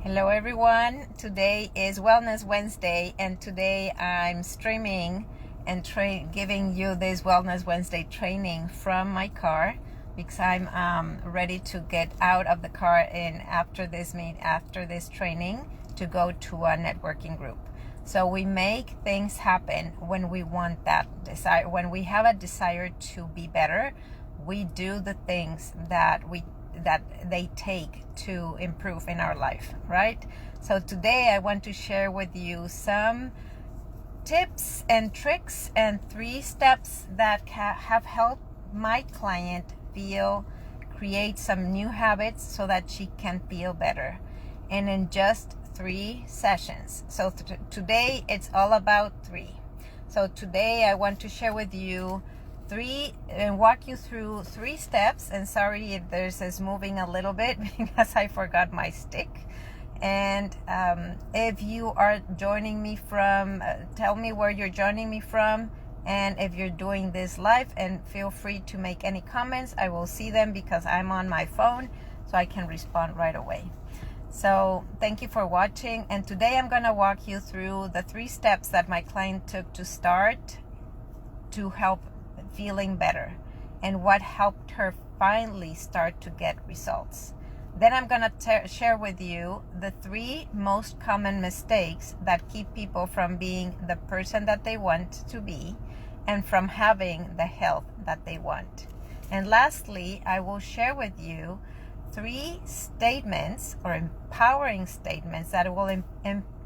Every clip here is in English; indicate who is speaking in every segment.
Speaker 1: Hello everyone. Today is Wellness Wednesday, and today I'm streaming and giving you this Wellness Wednesday training from my car because I'm ready to get out of the car and after this training to go to a networking group. So we make things happen when we want that desire. When we have a desire to be better, we do the things that they take to improve in our life, right? So today I want to share with you some tips and tricks and 3 steps that have helped my client create some new habits so that she can feel better, and in just 3 sessions. So today it's all about 3. So today I want to share with you 3 and walk you through 3 steps. And sorry if this moving a little bit because I forgot my stick. And if you are joining me from, tell me where you're joining me from, and if you're doing this live, and feel free to make any comments. I will see them because I'm on my phone, so I can respond right away. So thank you for watching, and today I'm going to walk you through the 3 steps that my client took to start to help feeling better and what helped her finally start to get results. Then I'm going to share with you the 3 most common mistakes that keep people from being the person that they want to be and from having the health that they want. And lastly, I will share with you 3 statements or empowering statements that will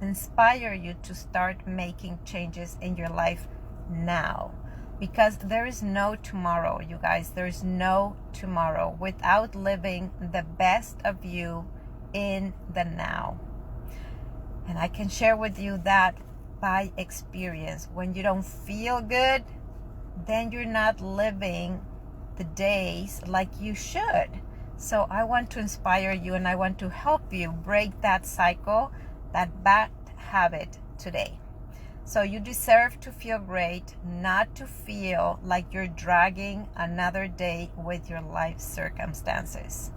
Speaker 1: inspire you to start making changes in your life now. Because there is no tomorrow, you guys. There is no tomorrow without living the best of you in the now. And I can share with you that by experience. When you don't feel good, then you're not living the days like you should. So I want to inspire you, and I want to help you break that cycle, that bad habit today. So you deserve to feel great, not to feel like you're dragging another day with your life circumstances.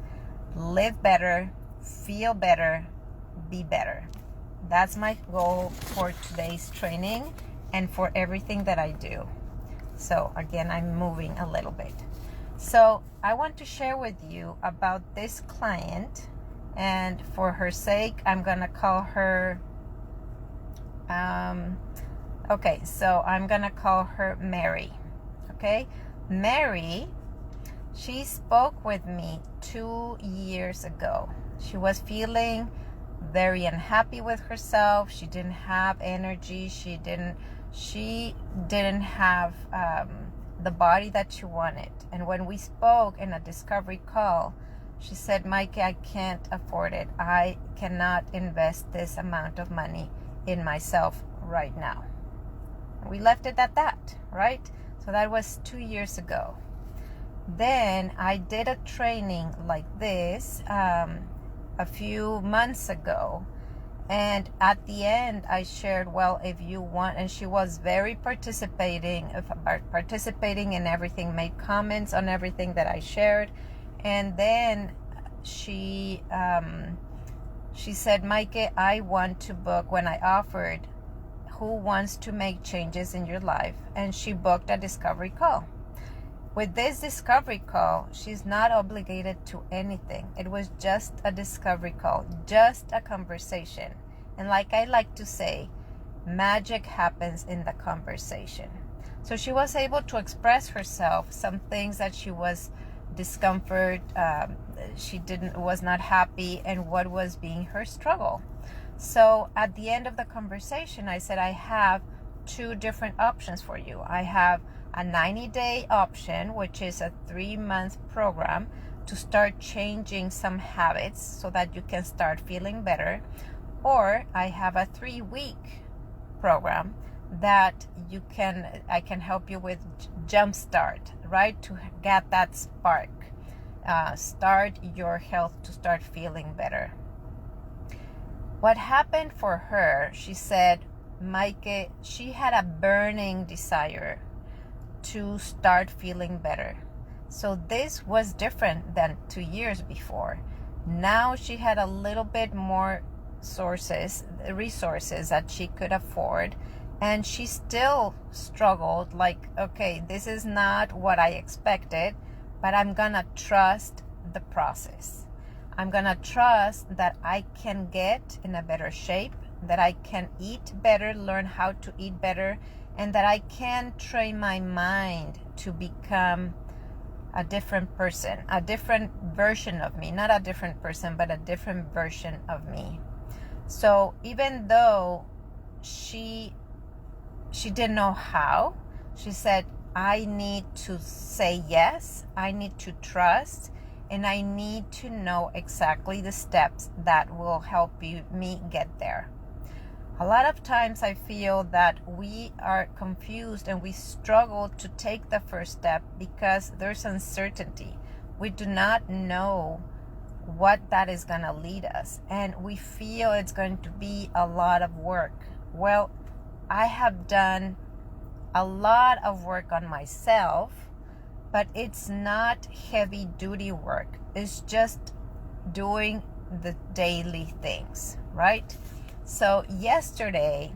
Speaker 1: Live better, feel better, be better. That's my goal for today's training and for everything that I do. So again, I'm moving a little bit. So I want to share with you about this client, and for her sake, I'm going to call her okay, so I'm gonna call her Mary. Okay, Mary, she spoke with me 2 years ago. She was feeling very unhappy with herself. She didn't have energy. She didn't have the body that she wanted. And when we spoke in a discovery call, she said, Maaike, I can't afford it. I cannot invest this amount of money in myself right now. We left it at that, right? So that was 2 years ago. Then I did a training like this a few months ago. And at the end, I shared, well, if you want, and she was very participating in everything, made comments on everything that I shared. And then she said, Maaike, I want to book, when I offered who wants to make changes in your life, and she booked a discovery call. With this discovery call, she's not obligated to anything. It was just a discovery call, just a conversation. And like I like to say, magic happens in the conversation. So she was able to express herself, some things that she was discomfort, was not happy, and what was being her struggle. So at the end of the conversation, I said, I have 2 different options for you. I have a 90-day option, which is a 3-month program to start changing some habits so that you can start feeling better. Or I have a 3-week program that I can help you with jumpstart, right? To get that spark, start your health to start feeling better. What happened for her, she said, Maaike, she had a burning desire to start feeling better. So this was different than 2 years before. Now she had a little bit more resources that she could afford, and she still struggled, like, okay, this is not what I expected, but I'm gonna trust the process. I'm gonna trust that I can get in a better shape, that I can eat better, learn how to eat better, and that I can train my mind to become a different person, a different version of me, not a different person, but a different version of me. So even though she didn't know how, she said, I need to say yes, I need to trust, and I need to know exactly the steps that will help me get there. A lot of times I feel that we are confused and we struggle to take the first step because there's uncertainty. We do not know what that is going to lead us, and we feel it's going to be a lot of work. Well, I have done a lot of work on myself, but it's not heavy duty work. It's just doing the daily things, right? So yesterday,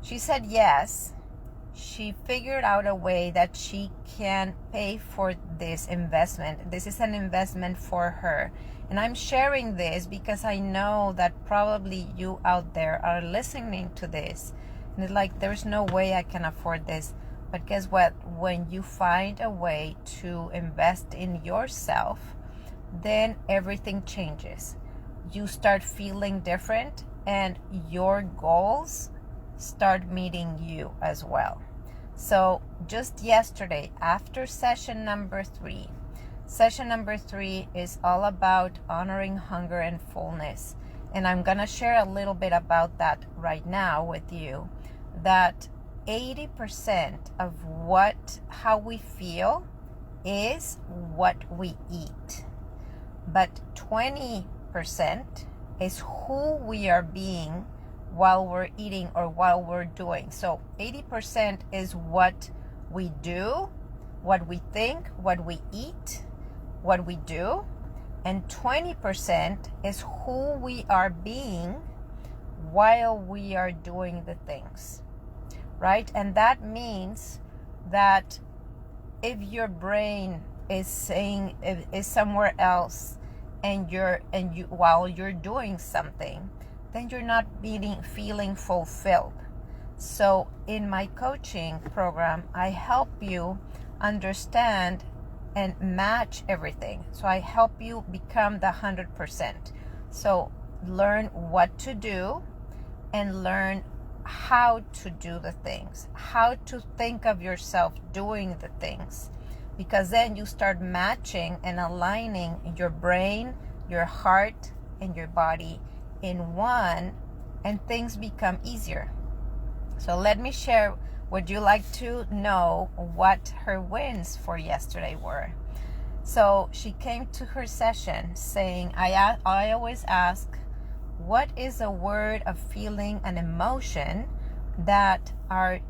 Speaker 1: she said yes. She figured out a way that she can pay for this investment. This is an investment for her. And I'm sharing this because I know that probably you out there are listening to this. And it's like, there's no way I can afford this. But guess what? When you find a way to invest in yourself, then everything changes. You start feeling different, and your goals start meeting you as well. So just yesterday, after session number 3 is all about honoring hunger and fullness. And I'm going to share a little bit about that right now with you, that 80% of how we feel is what we eat. But 20% is who we are being while we're eating or while we're doing. So 80% is what we do, what we think, what we eat, what we do. And 20% is who we are being while we are doing the things, right? And that means that if your brain is somewhere else, and you while you're doing something, then you're not feeling fulfilled. So in my coaching program, I help you understand and match everything. So I help you become the 100%. So learn what to do and learn how to do the things, how to think of yourself doing the things. Because then you start matching and aligning your brain, your heart, and your body in one, and things become easier. So let me share. Would you like to know what her wins for yesterday were? So she came to her session saying, I always ask, what is a word, a feeling, an emotion that are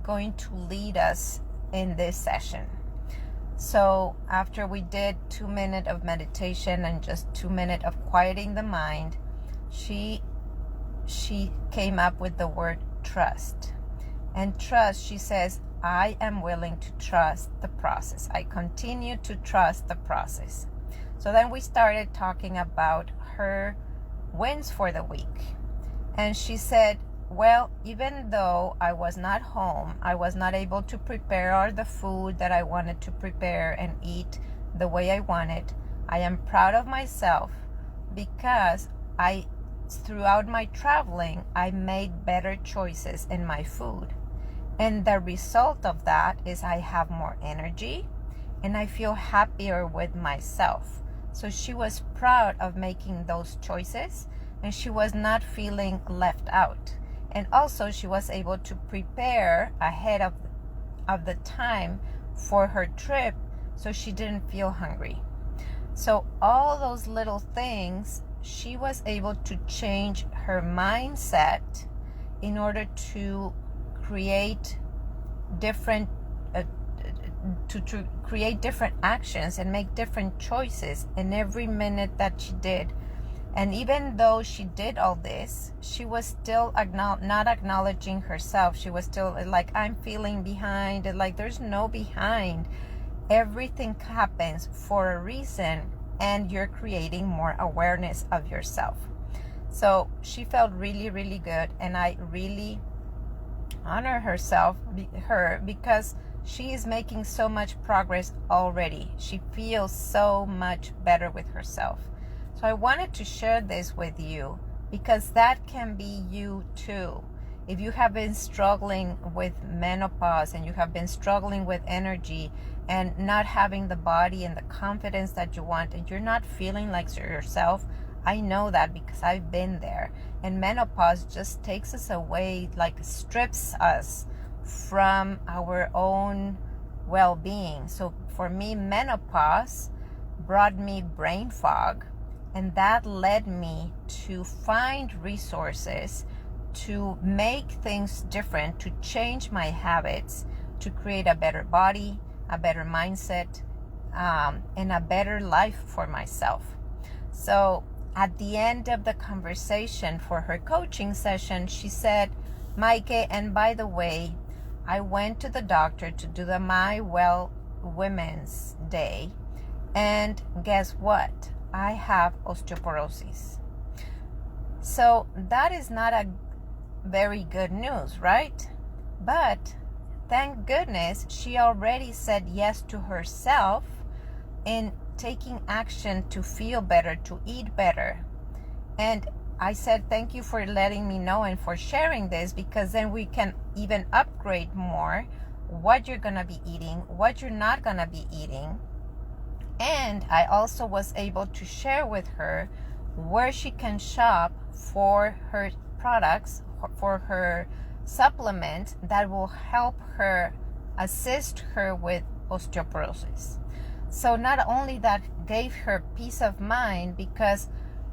Speaker 1: going to lead us in this session? So after we did 2 minutes of meditation and just 2 minutes of quieting the mind, she came up with the word trust. And trust, she says, I am willing to trust the process. I continue to trust the process. So then we started talking about her wins for the week. And she said, well, even though I was not home, I was not able to prepare all the food that I wanted to prepare and eat the way I wanted, I am proud of myself because throughout my traveling, I made better choices in my food. And the result of that is I have more energy and I feel happier with myself. So she was proud of making those choices and she was not feeling left out. And also she was able to prepare ahead of the time for her trip so she didn't feel hungry. So all those little things, she was able to change her mindset in order to create different create different actions and make different choices in every minute that she did. And even though she did all this, she was still not acknowledging herself. She was still like, I'm feeling behind. And like, there's no behind. Everything happens for a reason, and you're creating more awareness of yourself. So she felt really, really good, and I really honor her, because she is making so much progress already. She feels so much better with herself. So I wanted to share this with you, because that can be you too. If you have been struggling with menopause, and you have been struggling with energy and not having the body and the confidence that you want, and you're not feeling like yourself, I know that because I've been there. And menopause just takes us away, like strips us from our own well-being. So for me, menopause brought me brain fog, and that led me to find resources to make things different, to change my habits, to create a better body, a better mindset, and a better life for myself. So at the end of the conversation for her coaching session, she said, Maaike, and by the way, I went to the doctor to do the My Well Women's Day, and guess what? I have osteoporosis. So that is not a very good news, right? But thank goodness she already said yes to herself in taking action to feel better, to eat better. And I said, thank you for letting me know and for sharing this, because then we can even upgrade more what you're going to be eating, what you're not going to be eating. And I also was able to share with her where she can shop for her products, for her supplement that will help her, assist her with osteoporosis. So not only that gave her peace of mind, because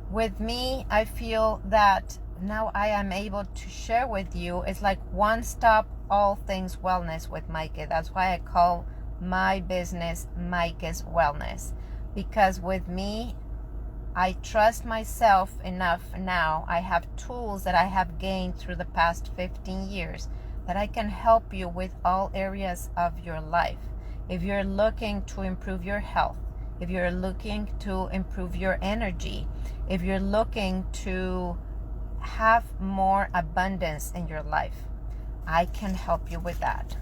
Speaker 1: with me, I feel that now I am able to share with you. It's like one stop, all things wellness with Maaike. That's why I call my business Maaike's Wellness, because with me, I trust myself enough now. I have tools that I have gained through the past 15 years that I can help you with all areas of your life. If you're looking to improve your health, if you're looking to improve your energy, if you're looking to have more abundance in your life, I can help you with that.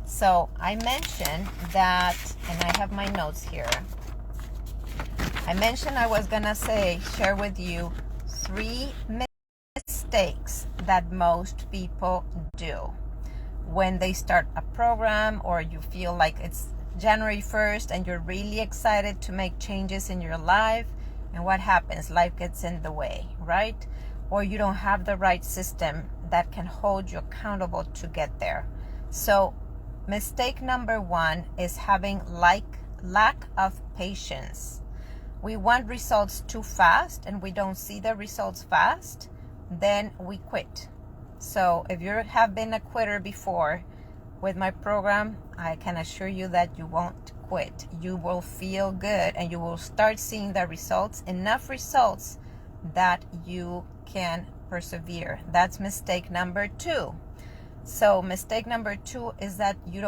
Speaker 1: So I mentioned that, and I have my notes here. I mentioned I was gonna share with you 3 mistakes that most people do when they start a program, or you feel like it's January 1st and you're really excited to make changes in your life. And what happens? Life gets in the way, right? Or you don't have the right system that can hold you accountable to get there. So mistake number 1 is having lack of patience. We want results too fast, and we don't see the results fast, then we quit. So if you have been a quitter before with my program, I can assure you that you won't quit. You will feel good, and you will start seeing the results, enough results that you can persevere. That's mistake number 2. So mistake number 2 is that you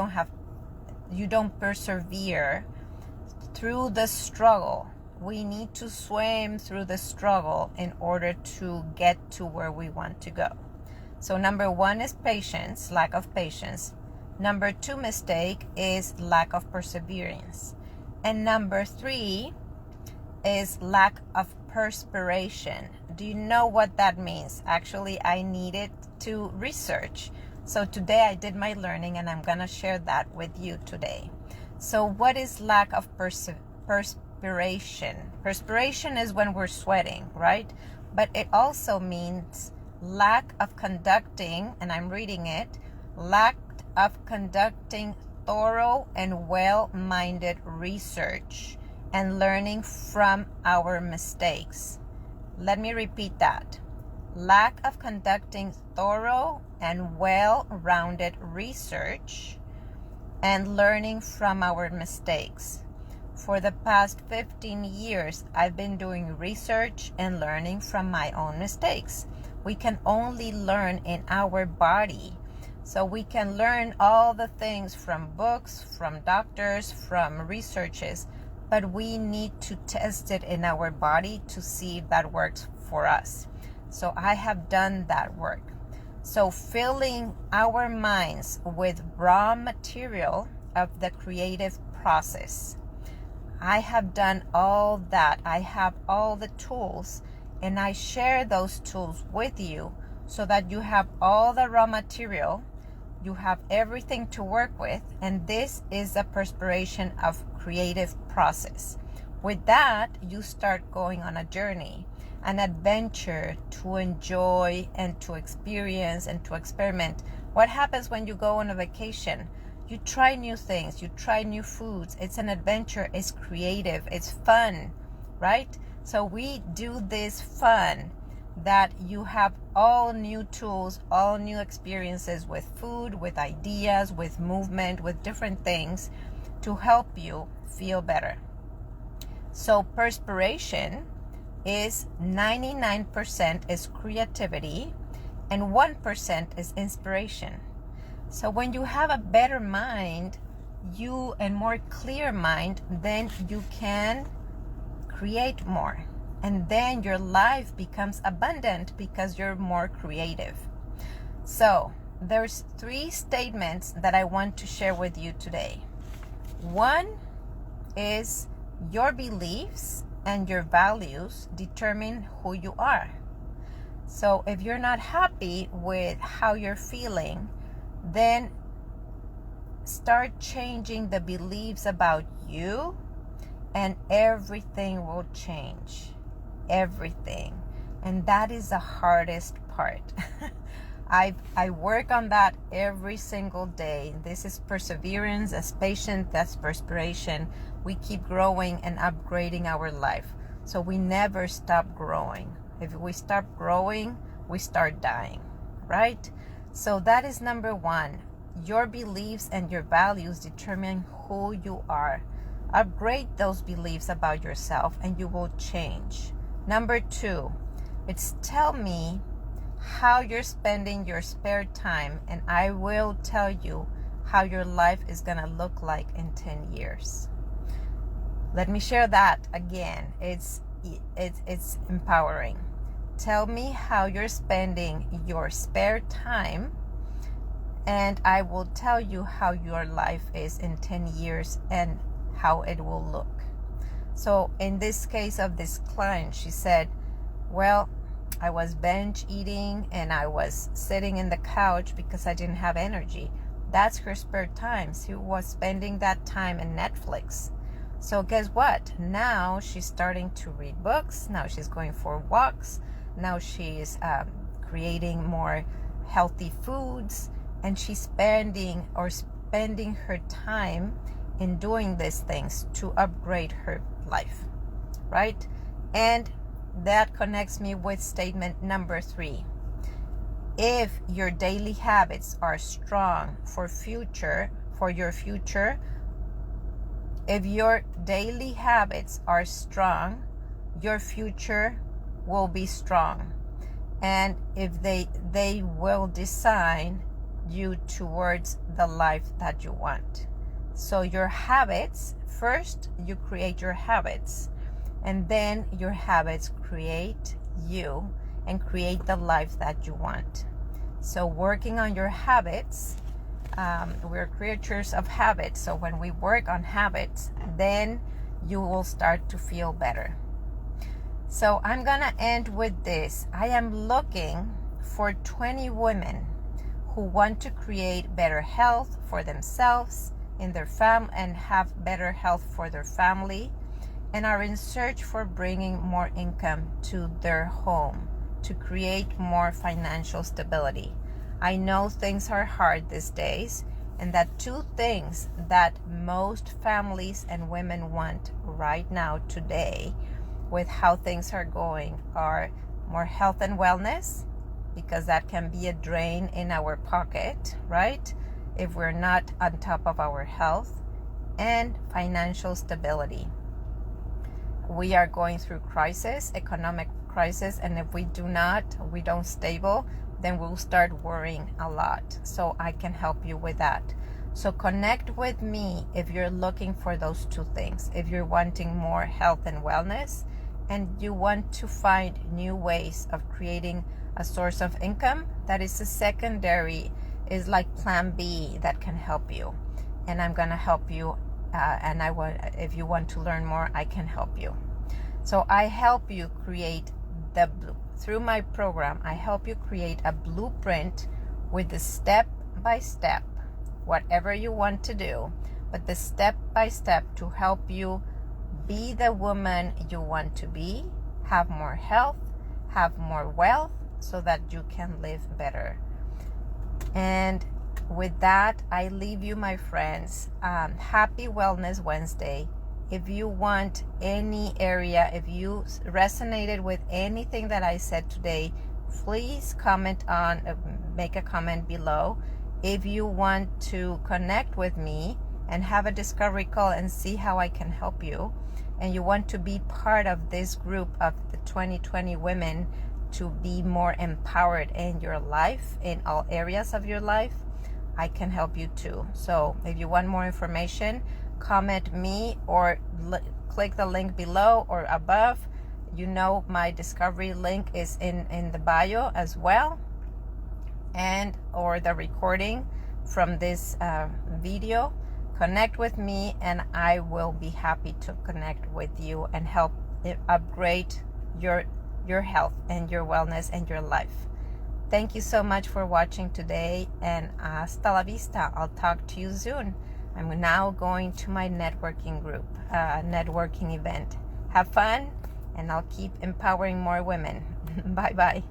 Speaker 1: don't persevere through the struggle. We need to swim through the struggle in order to get to where we want to go. So number 1 is patience, lack of patience. Number 2 mistake is lack of perseverance. And number 3 is lack of perspiration. Do you know what that means? Actually, I needed to research. So today I did my learning, and I'm going to share that with you today. So what is lack of perspiration? Perspiration is when we're sweating, right? But it also means lack of conducting, and I'm reading it, lack of conducting thorough and well-minded research and learning from our mistakes. Let me repeat that. Lack of conducting thorough and well-rounded research and learning from our mistakes. For the past 15 years, I've been doing research and learning from my own mistakes. We can only learn in our body. So we can learn all the things from books, from doctors, from researches, but we need to test it in our body to see if that works for us. So I have done that work. So filling our minds with raw material of the creative process. I have done all that. I have all the tools, and I share those tools with you so that you have all the raw material, you have everything to work with, and this is the perspiration of creative process. With that, you start going on a journey, an adventure to enjoy and to experience and to experiment. What happens when you go on a vacation? You try new things, you try new foods. It's an adventure, it's creative, it's fun, right? So we do this fun that you have all new tools, all new experiences with food, with ideas, with movement, with different things to help you feel better. So perspiration is 99% is creativity and 1% is inspiration. So when you have a better mind, and more clear mind, then you can create more. And then your life becomes abundant because you're more creative. So there's 3 statements that I want to share with you today. One is your beliefs and your values determine who you are. So if you're not happy with how you're feeling, then start changing the beliefs about you and everything will change. Everything. And that is the hardest part. I work on that every single day. This is perseverance, as patience, that's perspiration. We keep growing and upgrading our life. So we never stop growing. If we stop growing, we start dying, right? So that is number 1. Your beliefs and your values determine who you are. Upgrade those beliefs about yourself and you will change. Number 2, it's tell me how you're spending your spare time and I will tell you how your life is going to look like in 10 years. Let me share that again. It's empowering. Tell me how you're spending your spare time and I will tell you how your life is in 10 years and how it will look. So in this case of this client, she said, well, I was binge eating and I was sitting in the couch because I didn't have energy. That's her spare time. She was spending that time in Netflix. So guess what? Now she's starting to read books. Now she's going for walks. Now she's creating more healthy foods, and she's spending her time in doing these things to upgrade her life, right? And that connects me with statement number 3. If your daily habits are strong for your future, if your daily habits are strong, your future will be strong. And if they will design you towards the life that you want. So your habits, first you create your habits, and then your habits create you and create the life that you want. So working on your habits, we're creatures of habits. So when we work on habits, then you will start to feel better. So I'm gonna end with this. I am looking for 20 women who want to create better health for themselves, in their and have better health for their family, and are in search for bringing more income to their home to create more financial stability. I know things are hard these days, and that 2 things that most families and women want right now today with how things are going are more health and wellness, because that can be a drain in our pocket, right? If we're not on top of our health, and financial stability. we are going through crisis, economic crisis, and if we don't stable, then we'll start worrying a lot. So I can help you with that. So connect with me if you're looking for those two things. If you're wanting more health and wellness, and you want to find new ways of creating a source of income that is a secondary, is like plan B that can help you. And I'm gonna help you. And if you want to learn more, I can help you. So I help you create through my program, I help you create a blueprint with the step by step, whatever you want to do, but the step by step to help you be the woman you want to be, have more health, have more wealth, so that you can live better. And with that, I leave you, my friends. Happy Wellness Wednesday. If you want any area, if you resonated with anything that I said today, please make a comment below. If you want to connect with me and have a discovery call and see how I can help you, and you want to be part of this group of the 2020 women to be more empowered in your life, in all areas of your life, I can help you too. So if you want more information, comment me or click the link below or above. You know my discovery link is in the bio as well, and or the recording from this video. Connect with me and I will be happy to connect with you and help upgrade your health and your wellness and your life. Thank you so much for watching today, and hasta la vista. I'll talk to you soon. I'm now going to my networking group, networking event. Have fun, and I'll keep empowering more women. Bye-bye.